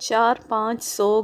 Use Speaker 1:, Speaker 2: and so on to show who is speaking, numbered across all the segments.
Speaker 1: 400-500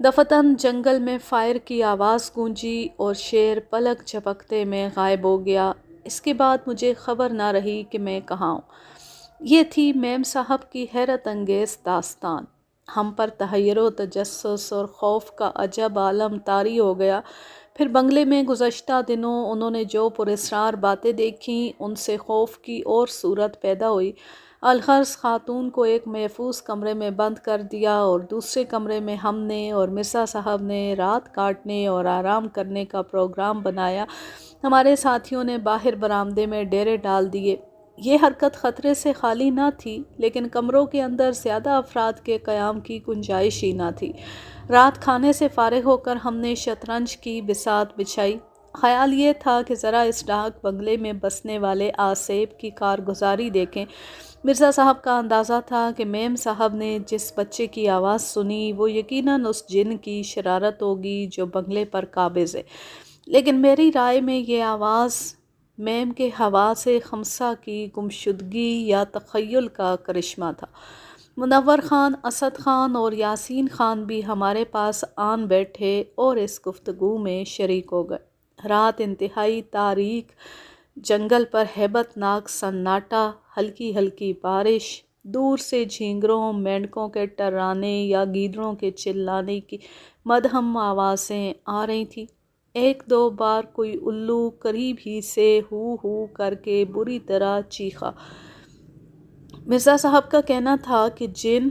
Speaker 1: دفتن جنگل میں فائر کی آواز گونجی اور شیر پلک جھپکتے میں غائب ہو گیا۔ اس کے بعد مجھے خبر نہ رہی کہ میں کہاں ہوں۔ یہ تھی میم صاحب کی حیرت انگیز داستان۔ ہم پر تحیر و تجسس اور خوف کا عجب عالم طاری ہو گیا۔ پھر بنگلے میں گزشتہ دنوں انہوں نے جو پراسرار باتیں دیکھیں ان سے خوف کی اور صورت پیدا ہوئی۔ الغرض خاتون کو ایک محفوظ کمرے میں بند کر دیا اور دوسرے کمرے میں ہم نے اور مرزا صاحب نے رات کاٹنے اور آرام کرنے کا پروگرام بنایا۔ ہمارے ساتھیوں نے باہر برآمدے میں ڈیرے ڈال دیے۔ یہ حرکت خطرے سے خالی نہ تھی، لیکن کمروں کے اندر زیادہ افراد کے قیام کی گنجائش ہی نہ تھی۔ رات کھانے سے فارغ ہو کر ہم نے شطرنج کی بساط بچھائی۔ خیال یہ تھا کہ ذرا اس ڈاک بنگلے میں بسنے والے آصیب کی کارگزاری دیکھیں۔ مرزا صاحب کا اندازہ تھا کہ میم صاحب نے جس بچے کی آواز سنی وہ یقیناً اس جن کی شرارت ہوگی جو بنگلے پر قابض ہے، لیکن میری رائے میں یہ آواز میم کے حواس خمسہ کی گمشدگی یا تخیل کا کرشمہ تھا۔ منور خان، اسد خان اور یاسین خان بھی ہمارے پاس آن بیٹھے اور اس گفتگو میں شریک ہو گئے۔ رات انتہائی تاریک، جنگل پر ہیبت ناک سناٹا، ہلکی ہلکی بارش، دور سے جھینگروں، مینڈکوں کے ٹرانے یا گیدڑوں کے چلانے کی مدھم آوازیں آ رہی تھیں۔ ایک دو بار کوئی الو قریب ہی سے ہو ہو کر کے بری طرح چیخا۔ مرزا صاحب کا کہنا تھا کہ جن،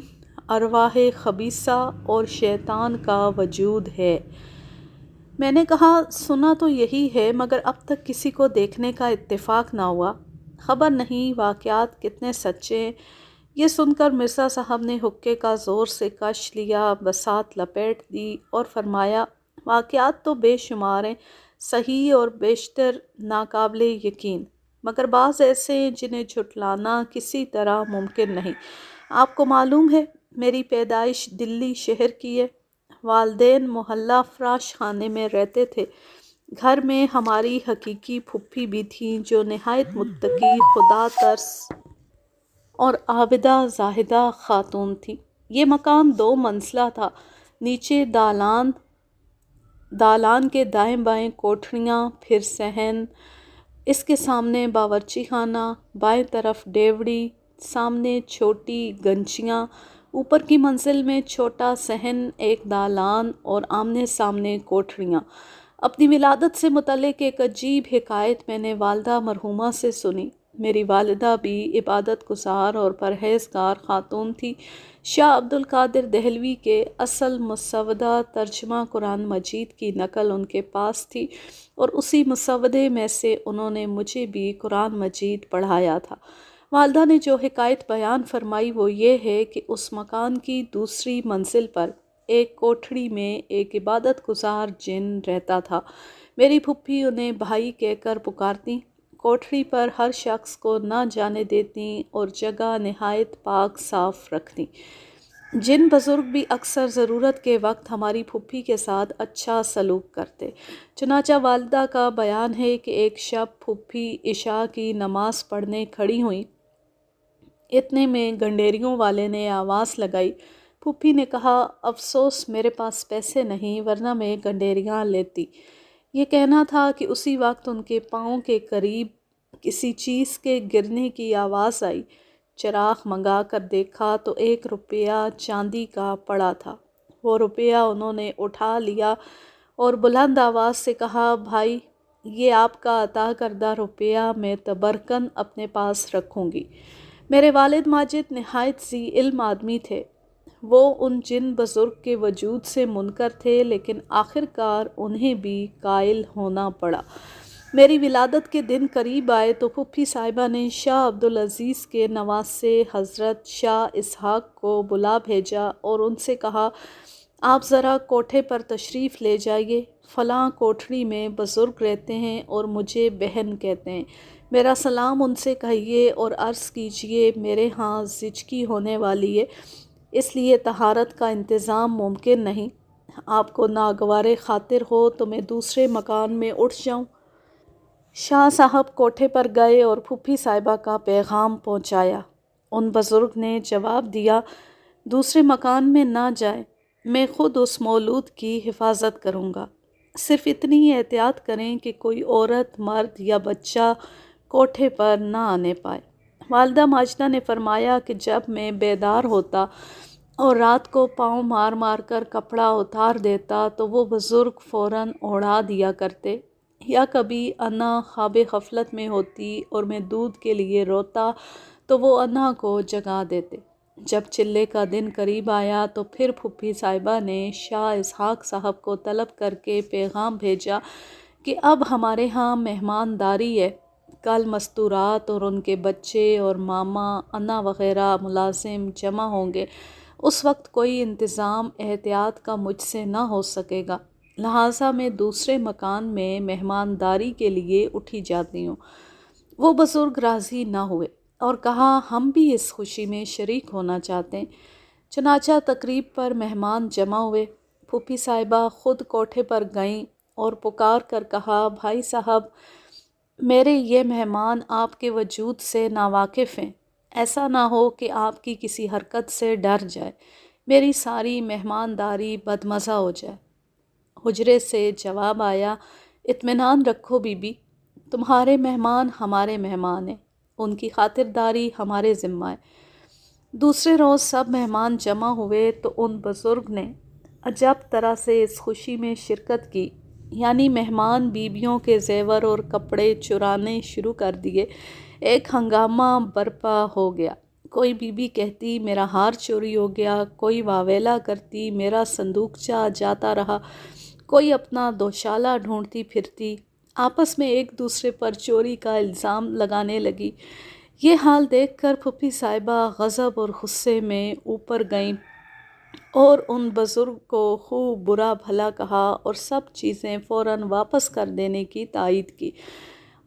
Speaker 1: ارواح خبیثہ اور شیطان کا وجود ہے۔ میں نے کہا سنا تو یہی ہے، مگر اب تک کسی کو دیکھنے کا اتفاق نہ ہوا۔ خبر نہیں واقعات کتنے سچے ہیں۔ یہ سن کر مرزا صاحب نے حقے کا زور سے کش لیا، بساط لپیٹ دی اور فرمایا واقعات تو بے شمار ہیں، صحیح اور بیشتر ناقابل یقین، مگر بعض ایسے ہیں جنہیں جھٹلانا کسی طرح ممکن نہیں۔ آپ کو معلوم ہے میری پیدائش دلی شہر کی ہے۔ والدین محلہ فراش خانے میں رہتے تھے۔ گھر میں ہماری حقیقی پھوپھی بھی تھیں جو نہایت متقی، خدا ترس اور عابدہ زاہدہ خاتون تھی۔ یہ مکان 2 منزلہ تھا۔ نیچے دالان کے دائیں بائیں کوٹھریاں، پھر صحن، اس کے سامنے باورچی خانہ، بائیں طرف ڈیوڑی، سامنے چھوٹی گنچیاں، اوپر کی منزل میں چھوٹا صحن، ایک دالان اور آمنے سامنے کوٹھریاں۔ اپنی ولادت سے متعلق ایک عجیب حکایت میں نے والدہ مرحومہ سے سنی۔ میری والدہ بھی عبادت گزار اور پرہیزگار خاتون تھی۔ شاہ عبد القادر دہلوی کے اصل مسودہ ترجمہ قرآن مجید کی نقل ان کے پاس تھی اور اسی مسودے میں سے انہوں نے مجھے بھی قرآن مجید پڑھایا تھا۔ والدہ نے جو حکایت بیان فرمائی وہ یہ ہے کہ اس مکان کی دوسری منزل پر ایک کوٹھڑی میں ایک عبادت گزار جن رہتا تھا۔ میری پھوپھی انہیں بھائی کہہ کر پکارتیں، کوٹھڑی پر ہر شخص کو نہ جانے دیتیں اور جگہ نہایت پاک صاف رکھتیں۔ جن بزرگ بھی اکثر ضرورت کے وقت ہماری پھوپھی کے ساتھ اچھا سلوک کرتے۔ چنانچہ والدہ کا بیان ہے کہ ایک شب پھوپھی عشاء کی نماز پڑھنے کھڑی ہوئیں، اتنے میں گنڈیریوں والے نے آواز لگائی۔ پھوپھی نے کہا افسوس میرے پاس پیسے نہیں، ورنہ میں گنڈیریاں لیتی۔ یہ کہنا تھا کہ اسی وقت ان کے پاؤں کے قریب کسی چیز کے گرنے کی آواز آئی۔ چراغ منگا کر دیکھا تو 1 روپیہ چاندی کا پڑا تھا۔ وہ روپیہ انہوں نے اٹھا لیا اور بلند آواز سے کہا بھائی یہ آپ کا عطا کردہ روپیہ میں تبرکن اپنے پاس رکھوں گی۔ میرے والد ماجد نہایت ذی علم آدمی تھے۔ وہ ان جن بزرگ کے وجود سے منکر تھے، لیکن آخر کار انہیں بھی قائل ہونا پڑا۔ میری ولادت کے دن قریب آئے تو پھوپھی صاحبہ نے شاہ عبدالعزیز کے نواسے حضرت شاہ اسحاق کو بلا بھیجا اور ان سے کہا آپ ذرا کوٹھے پر تشریف لے جائیے، فلاں کوٹھڑی میں بزرگ رہتے ہیں اور مجھے بہن کہتے ہیں، میرا سلام ان سے کہیے اور عرض کیجیے میرے ہاں زچگی ہونے والی ہے، اس لیے طہارت کا انتظام ممکن نہیں، آپ کو ناگوار خاطر ہو تو میں دوسرے مکان میں اٹھ جاؤں۔ شاہ صاحب کوٹھے پر گئے اور پھوپھی صاحبہ کا پیغام پہنچایا۔ ان بزرگ نے جواب دیا دوسرے مکان میں نہ جائیں، میں خود اس مولود کی حفاظت کروں گا۔ صرف اتنی ہی احتیاط کریں کہ کوئی عورت، مرد یا بچہ کوٹھے پر نہ آنے پائے۔ والدہ ماجدہ نے فرمایا کہ جب میں بیدار ہوتا اور رات کو پاؤں مار مار کر کپڑا اتار دیتا تو وہ بزرگ فوراً اڑا دیا کرتے، یا کبھی انا خواب غفلت میں ہوتی اور میں دودھ کے لیے روتا تو وہ انا کو جگا دیتے۔ جب چلے کا دن قریب آیا تو پھر پھوپھی صاحبہ نے شاہ اسحاق صاحب کو طلب کر کے پیغام بھیجا کہ اب ہمارے ہاں مہمانداری ہے، کل مستورات اور ان کے بچے اور ماما، انا وغیرہ ملازم جمع ہوں گے۔ اس وقت کوئی انتظام احتیاط کا مجھ سے نہ ہو سکے گا، لہٰذا میں دوسرے مکان میں مہمانداری کے لیے اٹھی جاتی ہوں۔ وہ بزرگ راضی نہ ہوئے اور کہا ہم بھی اس خوشی میں شریک ہونا چاہتے ہیں۔ چنانچہ تقریب پر مہمان جمع ہوئے۔ پھوپھی صاحبہ خود کوٹھے پر گئیں اور پکار کر کہا بھائی صاحب، میرے یہ مہمان آپ کے وجود سے ناواقف ہیں، ایسا نہ ہو کہ آپ کی کسی حرکت سے ڈر جائے، میری ساری مہمانداری بدمزہ ہو جائے۔ حجرے سے جواب آیا اطمینان رکھو بی بی، تمہارے مہمان ہمارے مہمان ہیں، ان کی خاطرداری ہمارے ذمہ ہے۔ دوسرے روز سب مہمان جمع ہوئے تو ان بزرگ نے عجب طرح سے اس خوشی میں شرکت کی، یعنی مہمان بیبیوں کے زیور اور کپڑے چرانے شروع کر دیے۔ ایک ہنگامہ برپا ہو گیا۔ کوئی بی بی کہتی میرا ہار چوری ہو گیا، کوئی واویلا کرتی میرا صندوقچہ جاتا رہا، کوئی اپنا دوشالہ ڈھونڈتی پھرتی، آپس میں ایک دوسرے پر چوری کا الزام لگانے لگی۔ یہ حال دیکھ کر پھوپھی صاحبہ غضب اور غصے میں اوپر گئیں اور ان بزرگ کو خوب برا بھلا کہا اور سب چیزیں فوراً واپس کر دینے کی تائید کی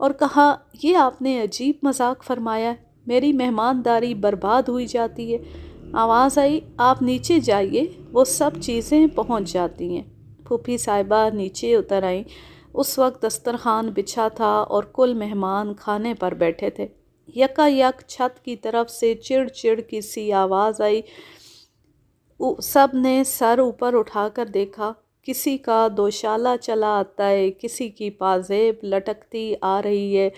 Speaker 1: اور کہا یہ آپ نے عجیب مذاق فرمایا ہے، میری مہمانداری برباد ہوئی جاتی ہے۔ آواز آئی آپ نیچے جائیے، وہ سب چیزیں پہنچ جاتی ہیں۔ پھوپھی صاحبہ نیچے اتر آئیں۔ اس وقت دسترخوان بچھا تھا اور کل مہمان کھانے پر بیٹھے تھے۔ یکا یک چھت کی طرف سے چڑ چڑ کی سی آواز آئی۔ سب نے سر اوپر اٹھا کر دیکھا، کسی کا دوشالہ چلا آتا ہے، کسی کی پازیب لٹکتی آ رہی ہے۔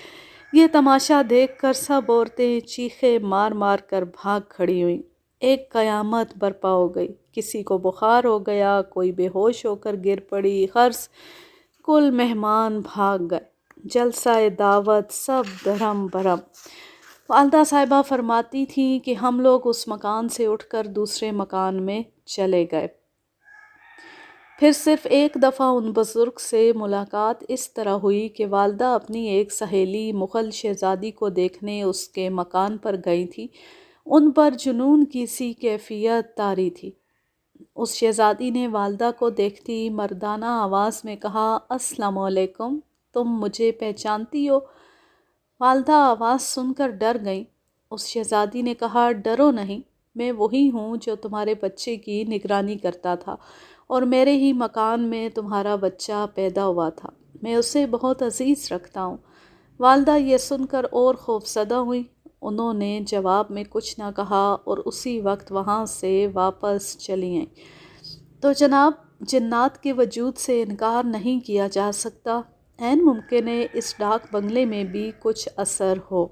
Speaker 1: یہ تماشا دیکھ کر سب عورتیں چیخے مار مار کر بھاگ کھڑی ہوئیں۔ ایک قیامت برپا ہو گئی، کسی کو بخار ہو گیا، کوئی بے ہوش ہو کر گر پڑی، غرض کل مہمان بھاگ گئے، جلسہ دعوت سب دھرم برہم۔ والدہ صاحبہ فرماتی تھیں کہ ہم لوگ اس مکان سے اٹھ کر دوسرے مکان میں چلے گئے۔ پھر صرف ایک دفعہ ان بزرگ سے ملاقات اس طرح ہوئی کہ والدہ اپنی ایک سہیلی مغل شہزادی کو دیکھنے اس کے مکان پر گئی تھی۔ ان پر جنون کی سی کیفیت طاری تھی۔ اس شہزادی نے والدہ کو دیکھتی مردانہ آواز میں کہا السلام علیکم، تم مجھے پہچانتی ہو؟ والدہ آواز سن کر ڈر گئیں۔ اس شہزادی نے کہا ڈرو نہیں، میں وہی ہوں جو تمہارے بچے کی نگرانی کرتا تھا اور میرے ہی مکان میں تمہارا بچہ پیدا ہوا تھا، میں اسے بہت عزیز رکھتا ہوں۔ والدہ یہ سن کر اور خوفزدہ ہوئیں۔ انہوں نے جواب میں کچھ نہ کہا اور اسی وقت وہاں سے واپس چلی آئیں۔ تو جناب جنات کے وجود سے انکار نہیں کیا جا سکتا، عین ممکن ہے اس ڈاک بنگلے میں بھی کچھ اثر ہو۔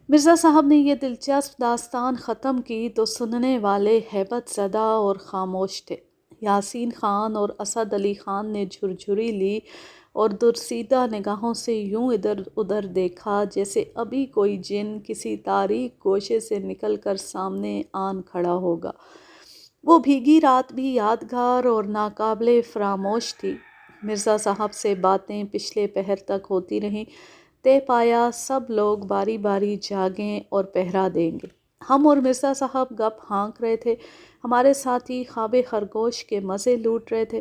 Speaker 1: مرزا صاحب نے یہ دلچسپ داستان ختم کی تو سننے والے ہیبت زدہ اور خاموش تھے۔ یاسین خان اور اسد علی خان نے جھرجھری لی اور درسیدہ نگاہوں سے یوں ادھر ادھر دیکھا جیسے ابھی کوئی جن کسی تاریک گوشے سے نکل کر سامنے آن کھڑا ہوگا۔ وہ بھیگی رات بھی یادگار اور ناقابل فراموش تھی۔ مرزا صاحب سے باتیں پچھلے پہر تک ہوتی رہیں۔ طے پایا سب لوگ باری باری جاگیں اور پہرا دیں گے۔ ہم اور مرزا صاحب گپ ہانک رہے تھے، ہمارے ساتھی خواب خرگوش کے مزے لوٹ رہے تھے۔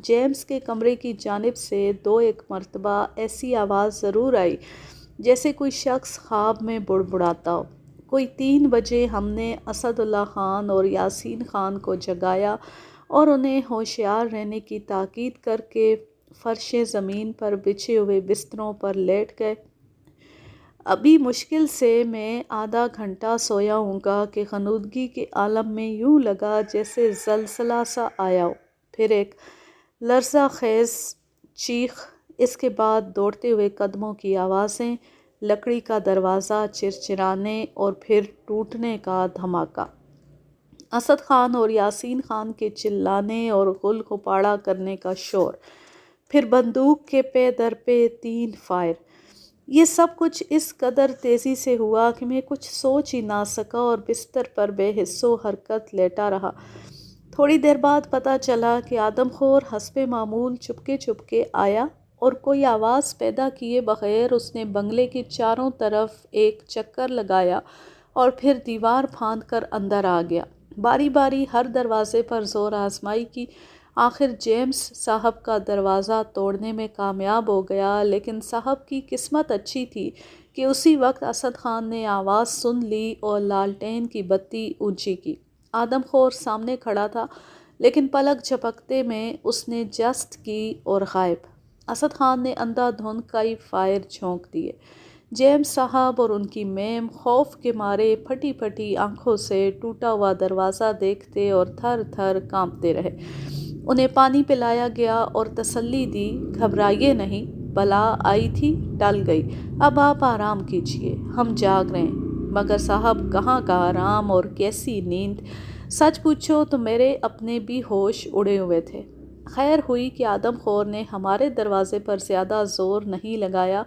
Speaker 1: جیمز کے کمرے کی جانب سے دو ایک مرتبہ ایسی آواز ضرور آئی جیسے کوئی شخص خواب میں بڑبڑاتا ہو۔ کوئی 3 بجے ہم نے اسد اللہ خان اور یاسین خان کو جگایا اور انہیں ہوشیار رہنے کی تاکید کر کے فرش زمین پر بچھے ہوئے بستروں پر لیٹ گئے۔ ابھی مشکل سے میں آدھا گھنٹہ سویا ہوں گا کہ غنودگی کے عالم میں یوں لگا جیسے زلزلہ سا آیا ہو، پھر ایک لرزہ خیز چیخ، اس کے بعد دوڑتے ہوئے قدموں کی آوازیں، لکڑی کا دروازہ چرچرانے اور پھر ٹوٹنے کا دھماکہ، اسد خان اور یاسین خان کے چلانے اور غل غپاڑا کرنے کا شور، پھر بندوق کے پے در پہ 3 فائر۔ یہ سب کچھ اس قدر تیزی سے ہوا کہ میں کچھ سوچ ہی نہ سکا اور بستر پر بے حس و حرکت لیٹا رہا۔ تھوڑی دیر بعد پتہ چلا کہ آدم خور حسب معمول چپکے آیا اور کوئی آواز پیدا کیے بغیر اس نے بنگلے کے چاروں طرف ایک چکر لگایا اور پھر دیوار پھاند کر اندر آ گیا۔ باری باری ہر دروازے پر زور آزمائی کی، آخر جیمز صاحب کا دروازہ توڑنے میں کامیاب ہو گیا، لیکن صاحب کی قسمت اچھی تھی کہ اسی وقت اسد خان نے آواز سن لی اور لالٹین کی بتی اونچی کی۔ آدم خور سامنے کھڑا تھا، لیکن پلک جھپکتے میں اس نے جست کی اور غائب۔ اسد خان نے اندھا دھند کئی فائر جھونک دیے۔ جیمز صاحب اور ان کی میم خوف کے مارے پھٹی پھٹی آنکھوں سے ٹوٹا ہوا دروازہ دیکھتے اور تھر تھر کانپتے رہے۔ انہیں پانی پلایا گیا اور تسلی دی، گھبرائیے نہیں، بلا آئی تھی ٹل گئی، اب آپ آرام کیجیے، ہم جاگ رہے ہیں۔ مگر صاحب کہاں کا آرام اور کیسی نیند، سچ پوچھو تو میرے اپنے بھی ہوش اڑے ہوئے تھے۔ خیر ہوئی کہ آدم خور نے ہمارے دروازے پر زیادہ زور نہیں لگایا،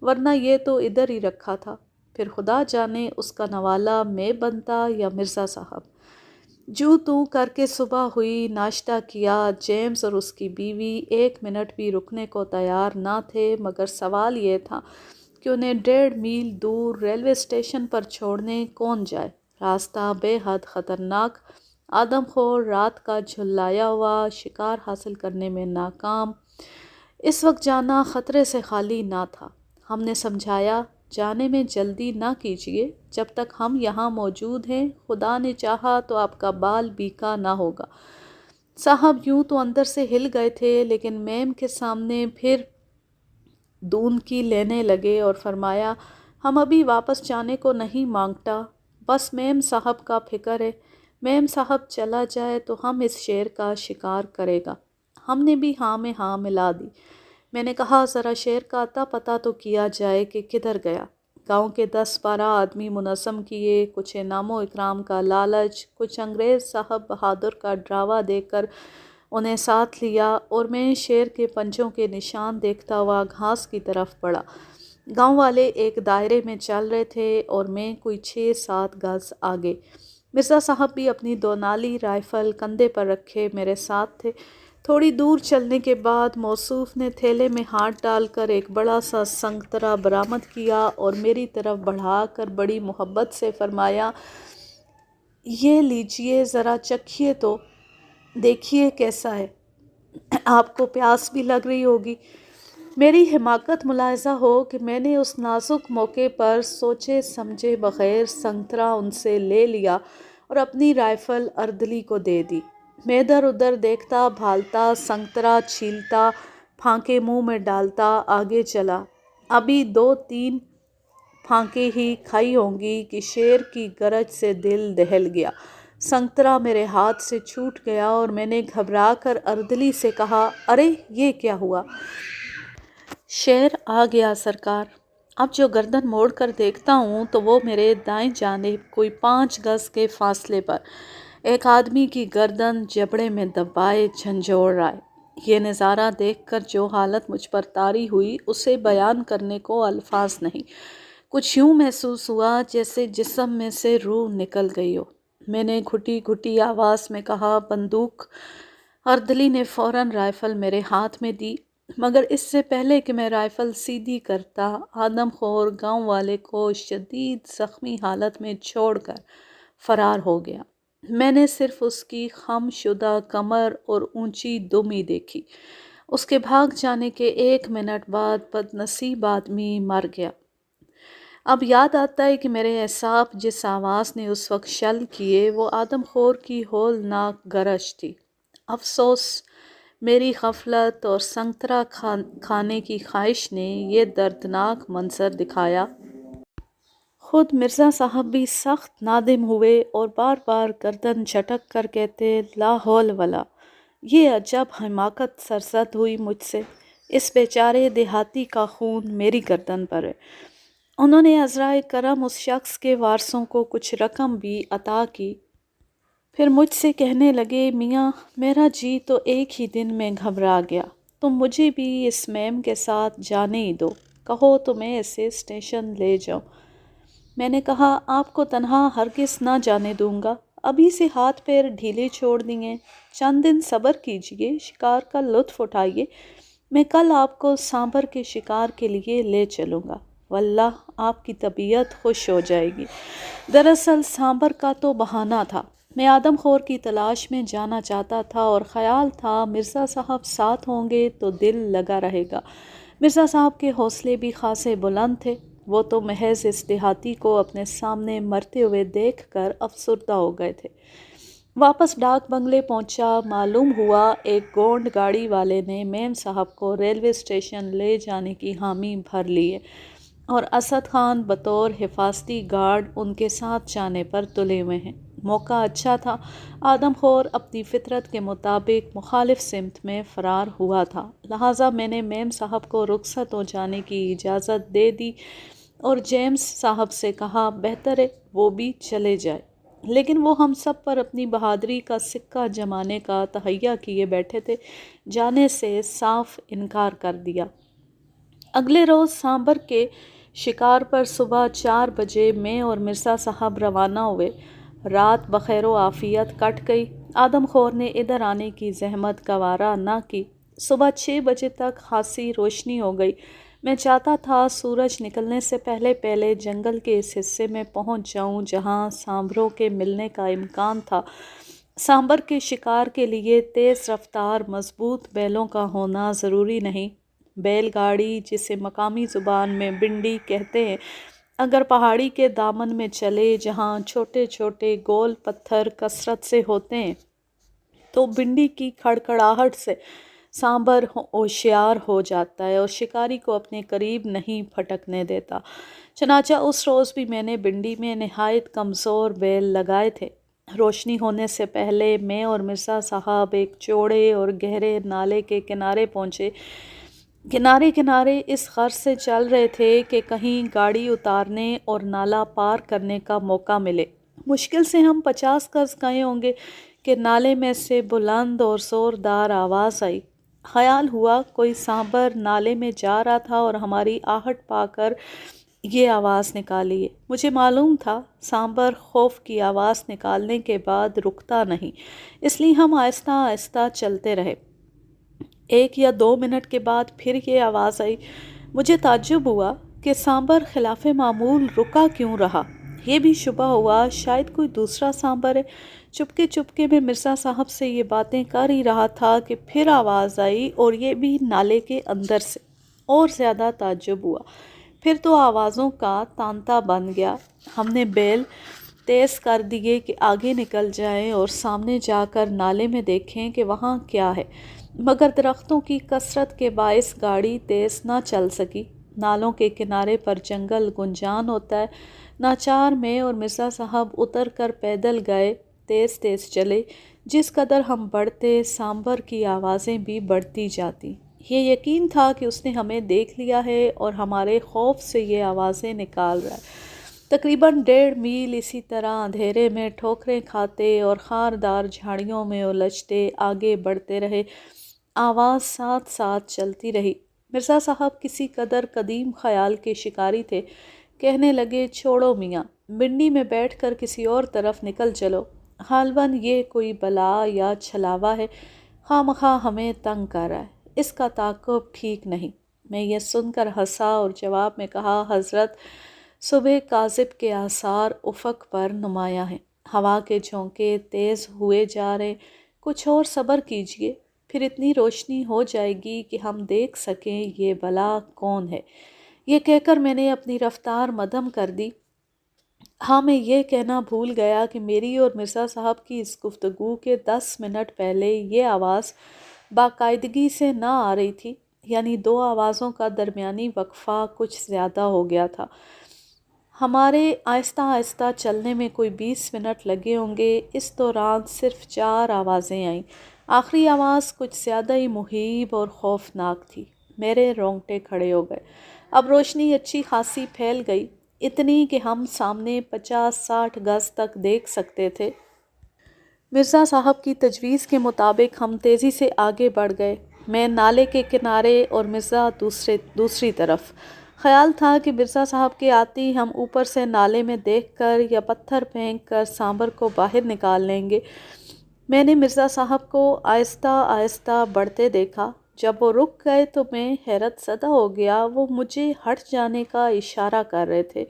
Speaker 1: ورنہ یہ تو ادھر ہی رکھا تھا، پھر خدا جانے اس کا نوالا میں بنتا یا مرزا صاحب۔ جوں توں کر کے صبح ہوئی، ناشتہ کیا۔ جیمز اور اس کی بیوی 1 منٹ بھی رکنے کو تیار نہ تھے، مگر سوال یہ تھا کہ انہیں 1.5 میل دور ریلوے اسٹیشن پر چھوڑنے کون جائے؟ راستہ بے حد خطرناک، آدم خور رات کا جھلایا ہوا، شکار حاصل کرنے میں ناکام، اس وقت جانا خطرے سے خالی نہ تھا۔ ہم نے سمجھایا، جانے میں جلدی نہ کیجیے، جب تک ہم یہاں موجود ہیں، خدا نے چاہا تو آپ کا بال بیکا نہ ہوگا۔ صاحب یوں تو اندر سے ہل گئے تھے، لیکن میم کے سامنے پھر دون کی لینے لگے اور فرمایا، ہم ابھی واپس جانے کو نہیں مانگتا، بس میم صاحب کا فکر ہے، میم صاحب چلا جائے تو ہم اس شیر کا شکار کرے گا۔ ہم نے بھی ہاں میں ہاں ملا دی۔ میں نے کہا، ذرا شیر کا اتا پتہ تو کیا جائے کہ کدھر گیا۔ گاؤں کے 10-12 آدمی منظم کیے، کچھ انعام و اکرام کا لالچ، کچھ انگریز صاحب بہادر کا ڈراوا دے کر انہیں ساتھ لیا، اور میں شیر کے پنجوں کے نشان دیکھتا ہوا گھاس کی طرف بڑھا۔ گاؤں والے ایک دائرے میں چل رہے تھے اور میں کوئی 6-7 گز آگے۔ مرزا صاحب بھی اپنی 2 نالی رائفل کندھے پر رکھے میرے ساتھ تھے۔ تھوڑی دور چلنے کے بعد موصوف نے تھیلے میں ہاتھ ڈال کر ایک بڑا سا سنگترا برآمد کیا اور میری طرف بڑھا کر بڑی محبت سے فرمایا، یہ لیجئے، ذرا چکھیے تو دیکھیے کیسا ہے، آپ کو پیاس بھی لگ رہی ہوگی۔ میری حماقت ملاحظہ ہو کہ میں نے اس نازک موقع پر سوچے سمجھے بغیر سنگترا ان سے لے لیا اور اپنی رائفل اردلی کو دے دی۔ میں ادھر ادھر دیکھتا بھالتا، سنگترا چھیلتا، پھانکے منہ میں ڈالتا آگے چلا۔ ابھی 2-3 پھانکے ہی کھائی ہوں گی کہ شیر کی گرج سے دل دہل گیا، سنگترا میرے ہاتھ سے چھوٹ گیا اور میں نے گھبرا کر اردلی سے کہا، ارے یہ کیا ہوا؟ شیر آ گیا سرکار۔ اب جو گردن موڑ کر دیکھتا ہوں تو وہ میرے دائیں جانب کوئی 5 گز کے فاصلے پر ایک آدمی کی گردن جبڑے میں دبائے جھنجھوڑ رہا ہے۔ یہ نظارہ دیکھ کر جو حالت مجھ پر طاری ہوئی، اسے بیان کرنے کو الفاظ نہیں۔ کچھ یوں محسوس ہوا جیسے جسم میں سے روح نکل گئی ہو۔ میں نے گھٹی گھٹی آواز میں کہا، بندوق۔ اردلی نے فوراً رائفل میرے ہاتھ میں دی، مگر اس سے پہلے کہ میں رائفل سیدھی کرتا، آدم خور گاؤں والے کو شدید زخمی حالت میں چھوڑ کر فرار ہو گیا۔ میں نے صرف اس کی خم شدہ کمر اور اونچی دم ہی دیکھی۔ اس کے بھاگ جانے کے 1 منٹ بعد بدنصیب آدمی مر گیا۔ اب یاد آتا ہے کہ میرے اعصاب جس آواز نے اس وقت شل کیے، وہ آدم خور کی ہولناک گرج تھی۔ افسوس، میری غفلت اور سنگترا کھانے کی خواہش نے یہ دردناک منظر دکھایا۔ خود مرزا صاحب بھی سخت نادم ہوئے اور بار بار گردن جھٹک کر کہتے لا حول ولا۔ یہ عجب حماقت سرزد ہوئی مجھ سے، اس بیچارے دیہاتی کا خون میری گردن پر ہے۔ انہوں نے عذرائے کرم اس شخص کے وارثوں کو کچھ رقم بھی عطا کی، پھر مجھ سے کہنے لگے میاں میرا جی تو ایک ہی دن میں گھبرا گیا، تم مجھے بھی اس میم کے ساتھ جانے ہی دو، کہو تو میں اسے اسٹیشن لے جاؤں۔ میں نے کہا آپ کو تنہا ہرگز نہ جانے دوں گا، ابھی سے ہاتھ پیر ڈھیلے چھوڑ دیے، چند دن صبر کیجئے، شکار کا لطف اٹھائیے، میں کل آپ کو سانبر کے شکار کے لیے لے چلوں گا، واللہ آپ کی طبیعت خوش ہو جائے گی۔ دراصل سانبر کا تو بہانہ تھا، میں آدم خور کی تلاش میں جانا چاہتا تھا اور خیال تھا مرزا صاحب ساتھ ہوں گے تو دل لگا رہے گا۔ مرزا صاحب کے حوصلے بھی خاصے بلند تھے، وہ تو محض اس دیہاتی کو اپنے سامنے مرتے ہوئے دیکھ کر افسردہ ہو گئے تھے۔ واپس ڈاک بنگلے پہنچا، معلوم ہوا ایک گونڈ گاڑی والے نے میم صاحب کو ریلوے اسٹیشن لے جانے کی حامی بھر لی ہے اور اسد خان بطور حفاظتی گارڈ ان کے ساتھ جانے پر تلے ہوئے ہیں۔ موقع اچھا تھا، آدم خور اپنی فطرت کے مطابق مخالف سمت میں فرار ہوا تھا، لہٰذا میں نے میم صاحب کو رخصت ہو جانے کی اجازت دے دی اور جیمز صاحب سے کہا بہتر ہے وہ بھی چلے جائے، لیکن وہ ہم سب پر اپنی بہادری کا سکہ جمانے کا تہیہ کیے بیٹھے تھے، جانے سے صاف انکار کر دیا۔ اگلے روز سانبر کے شکار پر صبح 4 بجے میں اور مرزا صاحب روانہ ہوئے۔ رات بخیر و عافیت کٹ گئی، آدم خور نے ادھر آنے کی زحمت گوارا نہ کی۔ صبح 6 بجے تک خاصی روشنی ہو گئی، میں چاہتا تھا سورج نکلنے سے پہلے پہلے جنگل کے اس حصے میں پہنچ جاؤں جہاں سانبروں کے ملنے کا امکان تھا۔ سانبر کے شکار کے لیے تیز رفتار مضبوط بیلوں کا ہونا ضروری نہیں۔ بیل گاڑی، جسے مقامی زبان میں بنڈی کہتے ہیں، اگر پہاڑی کے دامن میں چلے جہاں چھوٹے چھوٹے گول پتھر کثرت سے ہوتے ہیں تو بنڈی کی کھڑکھڑاہٹ سے سانبر ہوشیار ہو جاتا ہے اور شکاری کو اپنے قریب نہیں پھٹکنے دیتا۔ چنانچہ اس روز بھی میں نے بنڈی میں نہایت کمزور بیل لگائے تھے۔ روشنی ہونے سے پہلے میں اور مرزا صاحب ایک چوڑے اور گہرے نالے کے کنارے پہنچے۔ کنارے کنارے اس غرض سے چل رہے تھے کہ کہیں گاڑی اتارنے اور نالا پار کرنے کا موقع ملے۔ مشکل سے ہم 50 گز گئے ہوں گے کہ نالے میں سے بلند اور زوردار آواز آئی۔ خیال ہوا کوئی سانبر نالے میں جا رہا تھا اور ہماری آہٹ پا کر یہ آواز نکالی ہے۔ مجھے معلوم تھا سانبر خوف کی آواز نکالنے کے بعد رکتا نہیں، اس لیے ہم آہستہ آہستہ چلتے رہے۔ 1 یا 2 منٹ کے بعد پھر یہ آواز آئی۔ مجھے تعجب ہوا کہ سانبر خلاف معمول رکا کیوں رہا، یہ بھی شبہ ہوا شاید کوئی دوسرا سانبر ہے۔ چپکے چپکے میں مرزا صاحب سے یہ باتیں کر ہی رہا تھا کہ پھر آواز آئی اور یہ بھی نالے کے اندر سے، اور زیادہ تعجب ہوا۔ پھر تو آوازوں کا تانتا بن گیا۔ ہم نے بیل تیز کر دیے کہ آگے نکل جائیں اور سامنے جا کر نالے میں دیکھیں کہ وہاں کیا ہے، مگر درختوں کی کثرت کے باعث گاڑی تیز نہ چل سکی۔ نالوں کے کنارے پر جنگل گنجان ہوتا ہے۔ ناچار میں اور مرزا صاحب اتر کر پیدل گئے، تیز تیز چلے۔ جس قدر ہم بڑھتے سانبر کی آوازیں بھی بڑھتی جاتی۔ یہ یقین تھا کہ اس نے ہمیں دیکھ لیا ہے اور ہمارے خوف سے یہ آوازیں نکال رہا ہے۔ تقریباً 1.5 میل اسی طرح اندھیرے میں ٹھوکریں کھاتے اور خاردار جھاڑیوں میں الجھتے آگے بڑھتے رہے۔ آواز ساتھ ساتھ چلتی رہی۔ مرزا صاحب کسی قدر قدیم خیال کے شکاری تھے، کہنے لگے چھوڑو میاں، بنڈی میں بیٹھ کر کسی اور طرف نکل چلو، غالباً یہ کوئی بلا یا چھلاوا ہے، خواہ مخواہ ہمیں تنگ کر رہا ہے، اس کا تعاقب ٹھیک نہیں۔ میں یہ سن کر ہنسا اور جواب میں کہا حضرت صبح کاذب کے آثار افق پر نمایاں ہیں، ہوا کے جھونکے تیز ہوئے جا رہے، کچھ اور صبر کیجئے، پھر اتنی روشنی ہو جائے گی کہ ہم دیکھ سکیں یہ بلا کون ہے۔ یہ کہہ کر میں نے اپنی رفتار مدھم کر دی۔ ہاں میں یہ کہنا بھول گیا کہ میری اور مرزا صاحب کی اس گفتگو کے 10 منٹ پہلے یہ آواز باقاعدگی سے نہ آ رہی تھی، یعنی 2 آوازوں کا درمیانی وقفہ کچھ زیادہ ہو گیا تھا۔ ہمارے آہستہ آہستہ چلنے میں کوئی 20 منٹ لگے ہوں گے۔ اس دوران صرف 4 آوازیں آئیں۔ آخری آواز کچھ زیادہ ہی مہیب اور خوفناک تھی۔ میرے رونگٹے کھڑے ہو گئے۔ اب روشنی اچھی خاصی پھیل گئی، اتنی کہ ہم سامنے 50-60 گز تک دیکھ سکتے تھے۔ مرزا صاحب کی تجویز کے مطابق ہم تیزی سے آگے بڑھ گئے، میں نالے کے کنارے اور مرزا دوسری طرف۔ خیال تھا کہ مرزا صاحب کے آتے ہی ہم اوپر سے نالے میں دیکھ کر یا پتھر پھینک کر سانبر کو باہر نکال لیں گے۔ میں نے مرزا صاحب کو آہستہ آہستہ بڑھتے دیکھا۔ جب وہ رک گئے تو میں حیرت زدہ ہو گیا۔ وہ مجھے ہٹ جانے کا اشارہ کر رہے تھے۔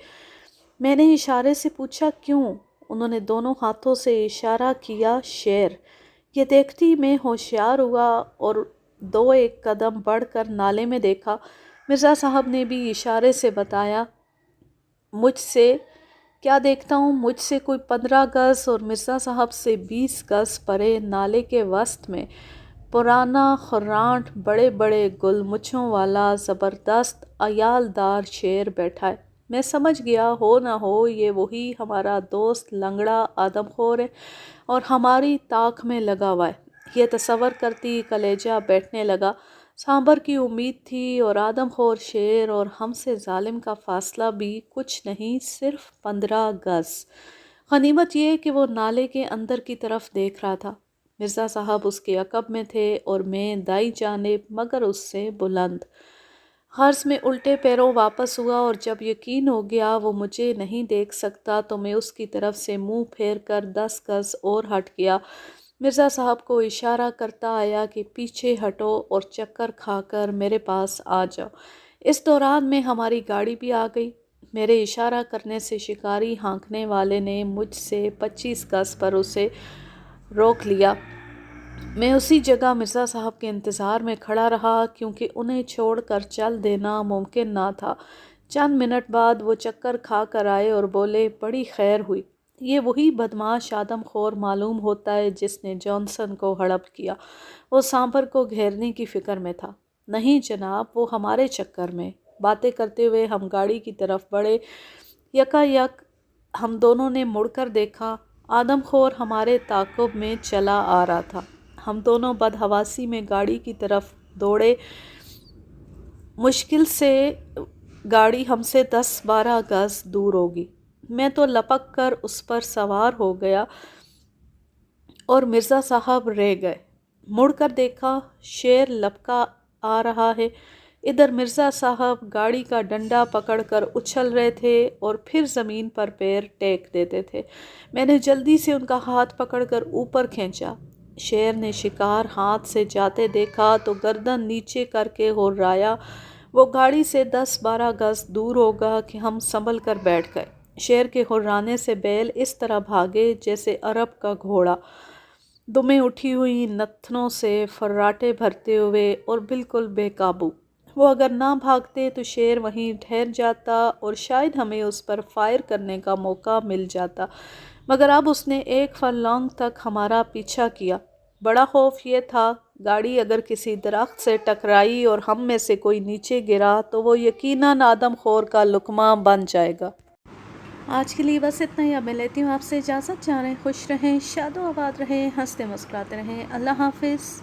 Speaker 1: میں نے اشارے سے پوچھا کیوں؟ انہوں نے دونوں ہاتھوں سے اشارہ کیا شیر۔ یہ دیکھتی میں ہوشیار ہوا اور 2-1 قدم بڑھ کر نالے میں دیکھا۔ مرزا صاحب نے بھی اشارے سے بتایا۔ مجھ سے کیا دیکھتا ہوں؟ مجھ سے کوئی 15 گز اور مرزا صاحب سے 20 گز پرے نالے کے وسط میں پرانا خرانٹ بڑے بڑے گل مچھوں والا زبردست عیالدار شیر بیٹھا ہے۔ میں سمجھ گیا ہو نہ ہو یہ وہی ہمارا دوست لنگڑا آدم خور ہے اور ہماری طاق میں لگا ہوا ہے۔ یہ تصور کرتی کلیجہ بیٹھنے لگا۔ سانبر کی امید تھی اور آدم خور شیر اور ہم سے ظالم کا فاصلہ بھی کچھ نہیں، صرف 15 گز۔ غنیمت یہ کہ وہ نالے کے اندر کی طرف دیکھ رہا تھا۔ مرزا صاحب اس کے عقب میں تھے اور میں دائیں جانب مگر اس سے بلند۔ غرض میں الٹے پیروں واپس ہوا اور جب یقین ہو گیا وہ مجھے نہیں دیکھ سکتا تو میں اس کی طرف سے منہ پھیر کر 10 گز اور ہٹ گیا۔ مرزا صاحب کو اشارہ کرتا آیا کہ پیچھے ہٹو اور چکر کھا کر میرے پاس آ جاؤ۔ اس دوران میں ہماری گاڑی بھی آ گئی۔ میرے اشارہ کرنے سے شکاری ہانکنے والے نے مجھ سے 25 گز پر اسے روک لیا۔ میں اسی جگہ مرزا صاحب کے انتظار میں کھڑا رہا کیونکہ انہیں چھوڑ کر چل دینا ممکن نہ تھا۔ چند منٹ بعد وہ چکر کھا کر آئے اور بولے بڑی خیر ہوئی۔ یہ وہی بدماش آدم خور معلوم ہوتا ہے جس نے جانسن کو ہڑپ کیا۔ وہ سانبر کو گھیرنے کی فکر میں تھا۔ نہیں جناب، وہ ہمارے چکر میں۔ باتیں کرتے ہوئے ہم گاڑی کی طرف بڑھے۔ یکا یک ہم دونوں نے مڑ کر دیکھا۔ آدم خور ہمارے تعاقب میں چلا آ رہا تھا۔ ہم دونوں بدحواسی میں گاڑی کی طرف دوڑے۔ مشکل سے گاڑی ہم سے 10-12 گز دور ہوگی۔ میں تو لپک کر اس پر سوار ہو گیا اور مرزا صاحب رہ گئے۔ مڑ کر دیکھا، شیر لپکا آ رہا ہے۔ ادھر مرزا صاحب گاڑی کا ڈنڈا پکڑ کر اچھل رہے تھے اور پھر زمین پر پیر ٹیک دیتے تھے۔ میں نے جلدی سے ان کا ہاتھ پکڑ کر اوپر کھینچا۔ شیر نے شکار ہاتھ سے جاتے دیکھا تو گردن نیچے کر کے ہررایا۔ وہ گاڑی سے 10-12 گز دور ہوگا کہ ہم سنبھل کر بیٹھ گئے۔ شیر کے ہررانے سے بیل اس طرح بھاگے جیسے عرب کا گھوڑا، دمیں اٹھی ہوئی نتنوں سے فراٹے بھرتے ہوئے اور بالکل بے قابو۔ وہ اگر نہ بھاگتے تو شیر وہیں ٹھہر جاتا اور شاید ہمیں اس پر فائر کرنے کا موقع مل جاتا، مگر اب اس نے 1 فرلانگ تک ہمارا پیچھا کیا۔ بڑا خوف یہ تھا گاڑی اگر کسی درخت سے ٹکرائی اور ہم میں سے کوئی نیچے گرا تو وہ یقیناً آدم خور کا لقمہ بن جائے گا۔ آج کے لیے بس اتنا ہی۔ اب میں لیتی ہوں آپ سے اجازت۔ جا رہے ہیں، خوش رہیں، شاد و آباد رہیں، ہنستے مسکراتے رہیں۔ اللہ حافظ۔